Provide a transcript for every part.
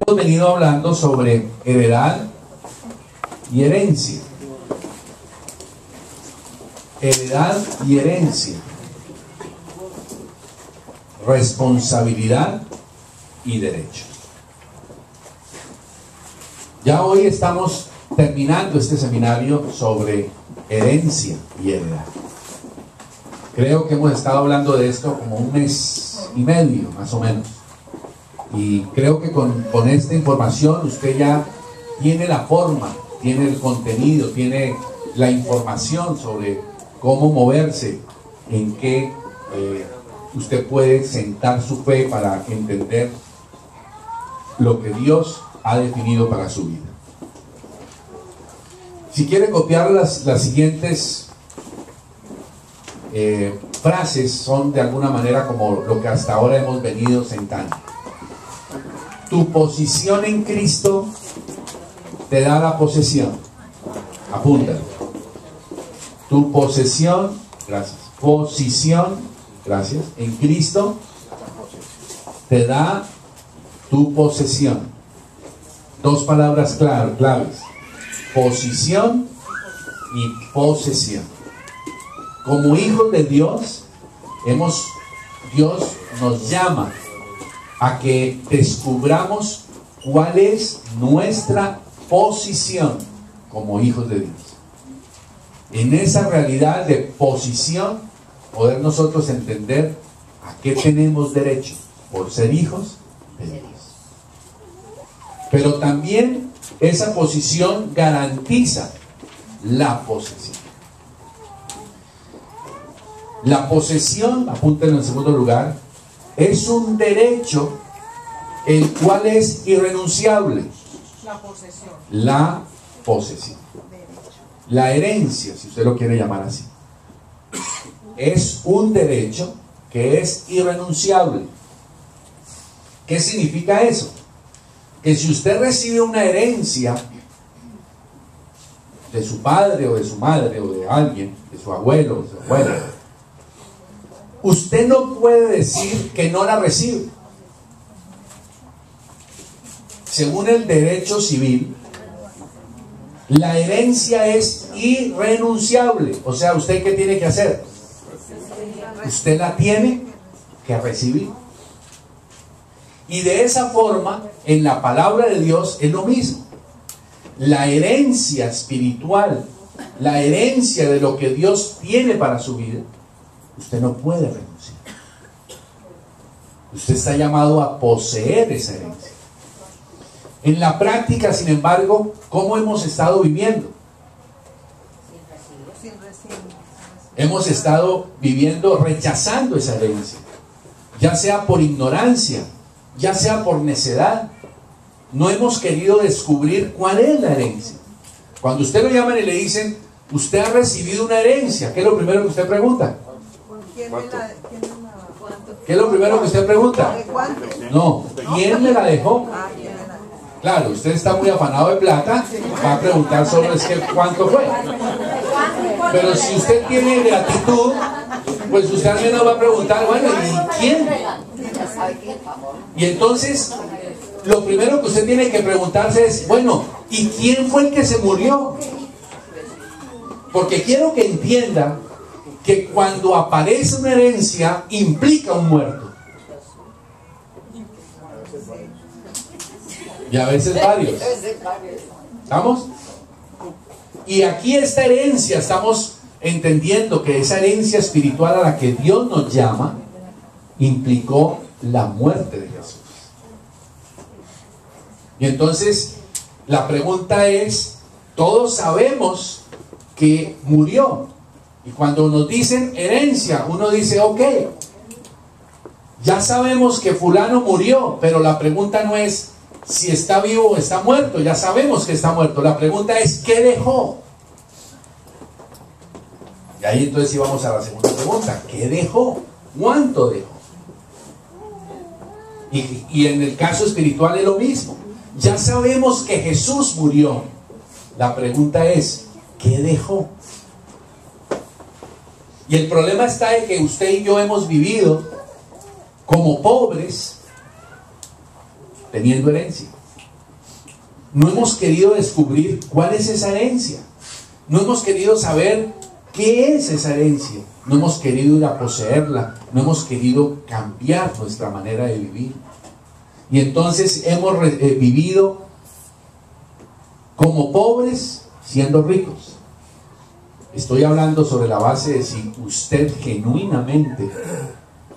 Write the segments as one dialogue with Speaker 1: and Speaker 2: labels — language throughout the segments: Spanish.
Speaker 1: Hemos venido hablando sobre heredad y herencia. Heredad y herencia. Responsabilidad y derecho. Ya hoy estamos terminando este seminario sobre herencia y heredad. Creo que hemos estado hablando de esto como un mes y medio, más o menos. Y creo que con esta información usted ya tiene la forma, tiene el contenido, tiene la información sobre cómo moverse, en qué usted puede sentar su fe para entender lo que Dios ha definido para su vida. Si quiere copiar las siguientes frases, son de alguna manera como lo que hasta ahora hemos venido sentando. Tu posición en Cristo te da la posesión. Apúntalo. Tu posesión, gracias. Posición, gracias. En Cristo te da tu posesión. Dos palabras claves. Posición y posesión. Como hijos de Dios, Dios nos llama a que descubramos cuál es nuestra posición como hijos de Dios. En esa realidad de posición, poder nosotros entender a qué tenemos derecho por ser hijos de Dios. Pero también esa posición garantiza la posesión. La posesión, apúntenlo en segundo lugar, es un derecho el cual es irrenunciable.
Speaker 2: La posesión.
Speaker 1: La posesión. La herencia, si usted lo quiere llamar así, es un derecho que es irrenunciable. ¿Qué significa eso? Que si usted recibe una herencia de su padre o de su madre o de alguien, de su abuelo o de su abuela, usted no puede decir que no la recibe. Según el derecho civil, la herencia es irrenunciable. O sea, ¿usted qué tiene que hacer? Usted la tiene que recibir. Y de esa forma, en la palabra de Dios es lo mismo. La herencia espiritual, la herencia de lo que Dios tiene para su vida, usted no puede renunciar. Usted está llamado a poseer esa herencia. En la práctica, sin embargo, ¿cómo hemos estado viviendo? Hemos estado viviendo rechazando esa herencia, ya sea por ignorancia, ya sea por necedad. No hemos querido descubrir cuál es la herencia. Cuando usted lo llaman y le dicen, usted ha recibido una herencia, ¿qué es lo primero que usted pregunta? ¿Qué es lo primero que usted pregunta? No, ¿quién me la dejó? Claro, usted está muy afanado de plata, va a preguntar solo es que cuánto fue. Pero si usted tiene gratitud, pues usted al menos va a preguntar, bueno, ¿y quién? Y entonces, lo primero que usted tiene que preguntarse es, bueno, ¿y quién fue el que se murió? Porque quiero que entienda que cuando aparece una herencia, implica un muerto. Y a veces varios. ¿Estamos? Y aquí esta herencia, estamos entendiendo que esa herencia espiritual a la que Dios nos llama, implicó la muerte de Jesús. Y entonces, la pregunta es, todos sabemos que murió. Y cuando nos dicen herencia, uno dice, ok, ya sabemos que fulano murió, pero la pregunta no es si está vivo o está muerto, ya sabemos que está muerto. La pregunta es, ¿qué dejó? Y ahí entonces íbamos a la segunda pregunta, ¿qué dejó? ¿Cuánto dejó? Y en el caso espiritual es lo mismo. Ya sabemos que Jesús murió. La pregunta es, ¿qué dejó? Y el problema está en que usted y yo hemos vivido como pobres teniendo herencia. no hemos querido descubrir cuál es esa herencia. No hemos querido saber qué es esa herencia. No hemos querido ir a poseerla. No hemos querido cambiar nuestra manera de vivir. Y entonces hemos vivido como pobres siendo ricos. Estoy hablando sobre la base de si usted genuinamente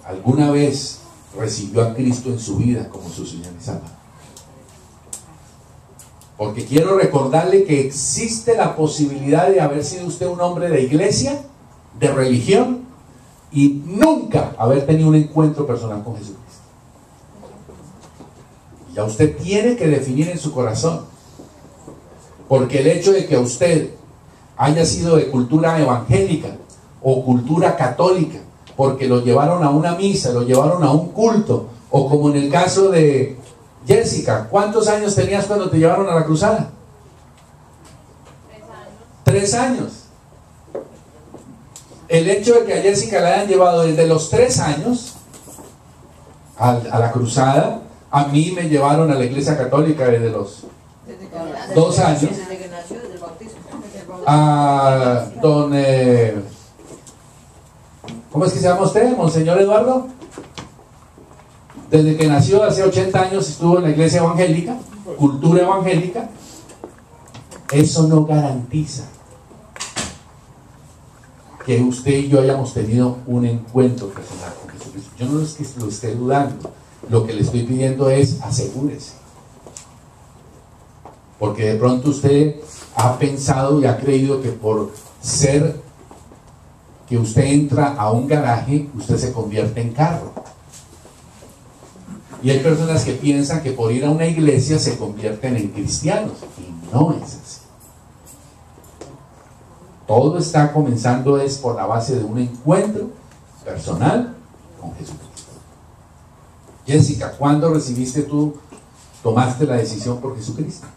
Speaker 1: alguna vez recibió a Cristo en su vida como su Señor y Salvador. Porque quiero recordarle que existe la posibilidad de haber sido usted un hombre de iglesia, de religión, y nunca haber tenido un encuentro personal con Jesucristo. Ya usted tiene que definir en su corazón, porque el hecho de que usted haya sido de cultura evangélica o cultura católica, porque lo llevaron a una misa, lo llevaron a un culto, o como en el caso de Jessica, ¿cuántos años tenías cuando te llevaron a la cruzada? 3 años. El hecho de que a Jessica la hayan llevado desde los 3 años a la cruzada, a mí me llevaron a la iglesia católica desde los 2 años.
Speaker 2: Desde que nació, desde el bautismo.
Speaker 1: A don ¿cómo es que se llama usted? Monseñor Eduardo. Desde que nació hace 80 años estuvo en la iglesia evangélica, cultura evangélica. Eso no garantiza que usted y yo hayamos tenido un encuentro personal con Jesucristo. Yo no es que lo esté dudando, lo que le estoy pidiendo es asegúrese, porque de pronto usted ha pensado y ha creído que por ser que usted entra a un garaje, usted se convierte en carro. Y hay personas que piensan que por ir a una iglesia se convierten en cristianos, y no es así. Todo está comenzando es por la base de un encuentro personal con Jesucristo. Jessica, ¿cuándo recibiste tú, tomaste la decisión por Jesucristo?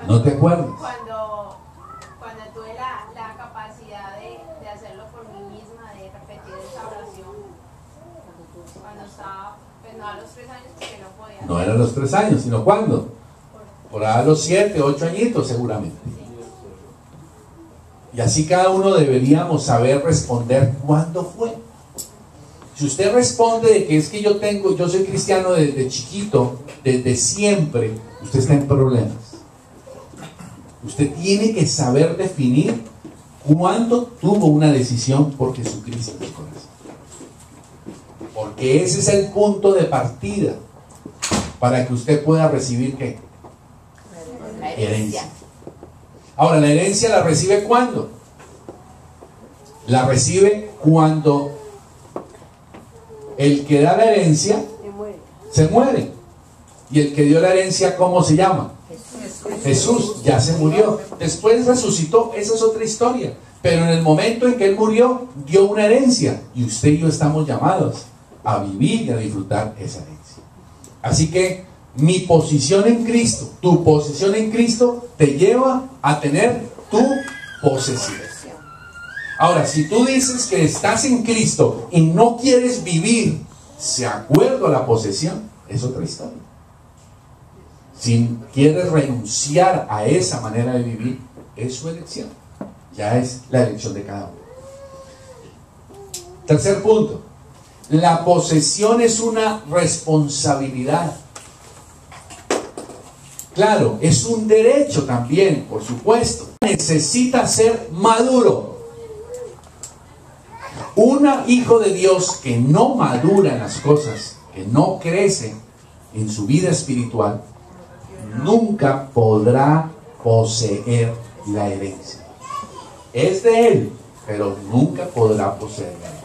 Speaker 1: ¿No te acuerdas?
Speaker 3: Cuando tuve la capacidad de hacerlo por mí misma, de repetir esa oración, cuando estaba, pues no a los 3 años porque no podía.
Speaker 1: No eran los 3 años, sino ¿cuándo? Por ahí a los 7, 8 añitos seguramente. Y así cada uno deberíamos saber responder cuándo fue. Si usted responde de que es que yo soy cristiano desde chiquito, desde siempre, usted está en problemas. Usted tiene que saber definir cuándo tuvo una decisión por Jesucristo en su corazón. Porque ese es el punto de partida para que usted pueda recibir ¿qué?
Speaker 2: La herencia.
Speaker 1: Ahora, ¿la herencia la recibe cuándo? La recibe cuando el que da la herencia se muere. Y el que dio la herencia, ¿cómo se llama? Jesús. Ya se murió. Después resucitó, esa es otra historia. Pero en el momento en que Él murió, dio una herencia. Y usted y yo estamos llamados a vivir y a disfrutar esa herencia. Así que mi posición en Cristo, tu posición en Cristo, te lleva a tener tu posesión. Ahora, si tú dices que estás en Cristo y no quieres vivir de acuerdo a la posesión, es otra historia. Si quieres renunciar a esa manera de vivir, es su elección. Ya es la elección de cada uno. Tercer punto. La posesión es una responsabilidad. Claro, es un derecho también, por supuesto. Necesita ser maduro. Un hijo de Dios que no madura en las cosas, que no crece en su vida espiritual, nunca podrá poseer la herencia. Es de él, pero nunca podrá poseer la herencia.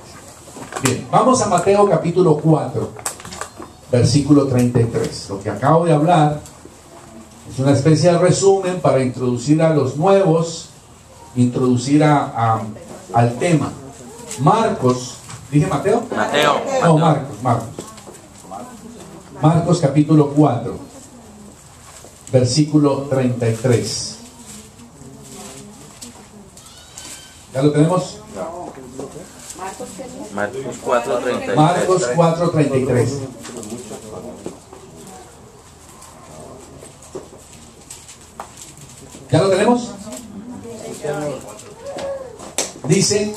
Speaker 1: Bien, vamos a Mateo capítulo 4, versículo 33. Lo que acabo de hablar es una especie de resumen para introducir a los nuevos, introducir al tema. Marcos, ¿dije Mateo?
Speaker 4: Mateo.
Speaker 1: No, Marcos. Marcos capítulo 4, versículo 33. ¿Ya lo tenemos?
Speaker 4: Marcos 4:33.
Speaker 1: Marcos 4:33. ¿Ya lo tenemos? Dice,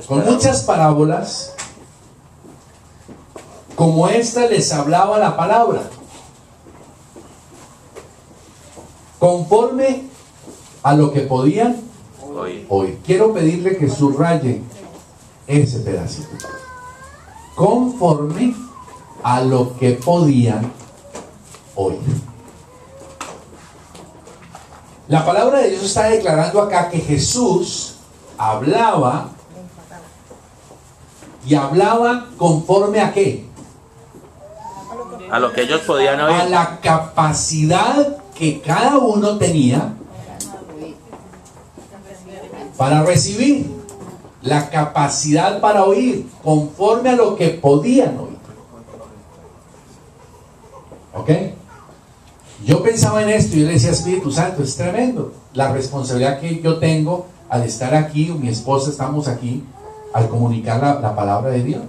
Speaker 1: con muchas parábolas, como esta les hablaba la palabra, conforme a lo que podían oír. Quiero pedirle que subraye ese pedacito. Conforme a lo que podían oír. La palabra de Dios está declarando acá que Jesús hablaba, y hablaba conforme a qué?
Speaker 4: A lo que ellos podían oír.
Speaker 1: A la capacidad que cada uno tenía para recibir, la capacidad para oír, conforme a lo que podían oír. ¿Ok? Yo pensaba en esto y yo le decía, Espíritu Santo, es tremendo la responsabilidad que yo tengo al estar aquí, mi esposa, estamos aquí, al comunicar la palabra de Dios.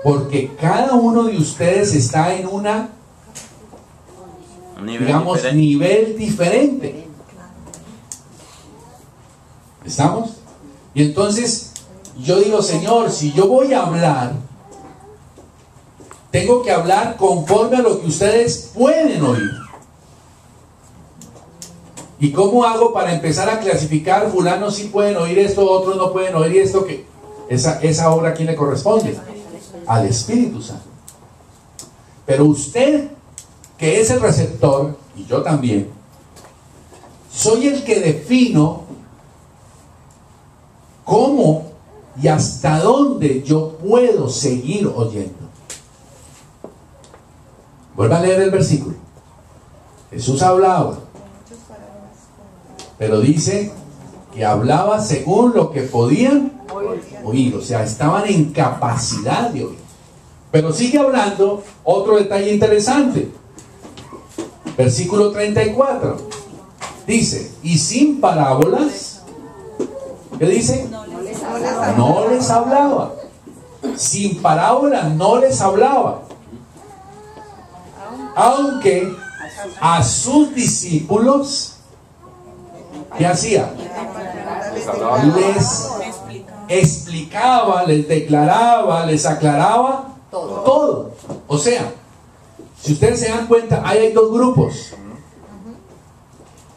Speaker 1: Porque cada uno de ustedes está en una, nivel diferente. ¿Estamos? Y entonces yo digo, Señor, si yo voy a hablar, tengo que hablar conforme a lo que ustedes pueden oír. ¿Y cómo hago para empezar a clasificar? Fulanos sí pueden oír esto, otros no pueden oír esto. Que esa obra, ¿a quién le corresponde? Al Espíritu Santo. Pero usted, que es el receptor, y yo también, soy el que defino cómo y hasta dónde yo puedo seguir oyendo. Vuelva a leer el versículo. Jesús hablaba, pero dice que hablaba según lo que podían oír, o sea, estaban en capacidad de oír. Pero sigue hablando otro detalle interesante. Versículo 34 dice, y sin parábolas, ¿qué dice? No les hablaba. Sin parábolas no les hablaba, aunque a sus discípulos, ¿qué hacía? Les explicaba, les declaraba, les aclaraba todo. O sea, si ustedes se dan cuenta, ahí hay dos grupos.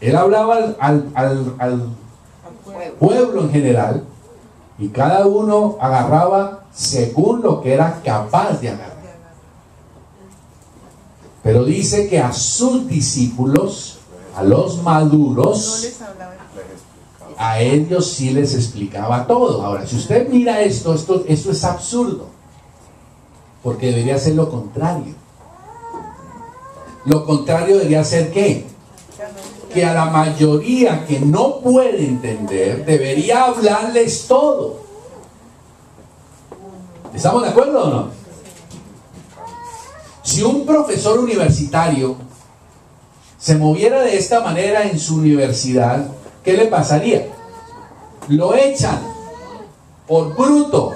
Speaker 1: Él hablaba al pueblo en general, y cada uno agarraba según lo que era capaz de agarrar. Pero dice que a sus discípulos, a los maduros, a ellos sí les explicaba todo. Ahora, si usted mira esto es absurdo, porque debería ser lo contrario. Lo contrario debería ser ¿qué? Que a la mayoría que no puede entender, debería hablarles todo. ¿Estamos de acuerdo o no? Si un profesor universitario se moviera de esta manera en su universidad, ¿qué le pasaría? Lo echan por bruto.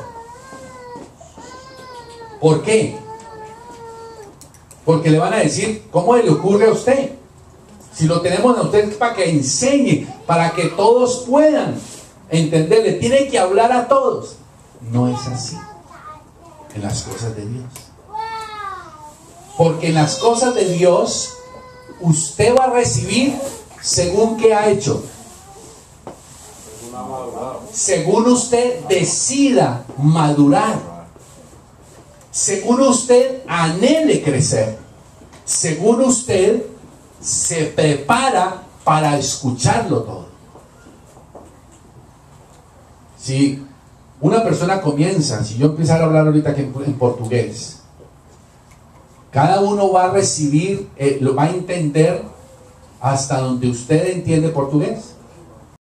Speaker 1: ¿Por qué? Porque le van a decir, ¿cómo le ocurre a usted? Si lo tenemos a usted para que enseñe, para que todos puedan entenderle, tiene que hablar a todos. No es así en las cosas de Dios. Porque en las cosas de Dios, usted va a recibir según qué ha hecho. Según usted decida madurar. Según usted anhele crecer. Según usted se prepara para escucharlo todo. Si una persona comienza, si yo empezara a hablar ahorita en portugués, cada uno va a recibir, lo va a entender hasta donde usted entiende portugués.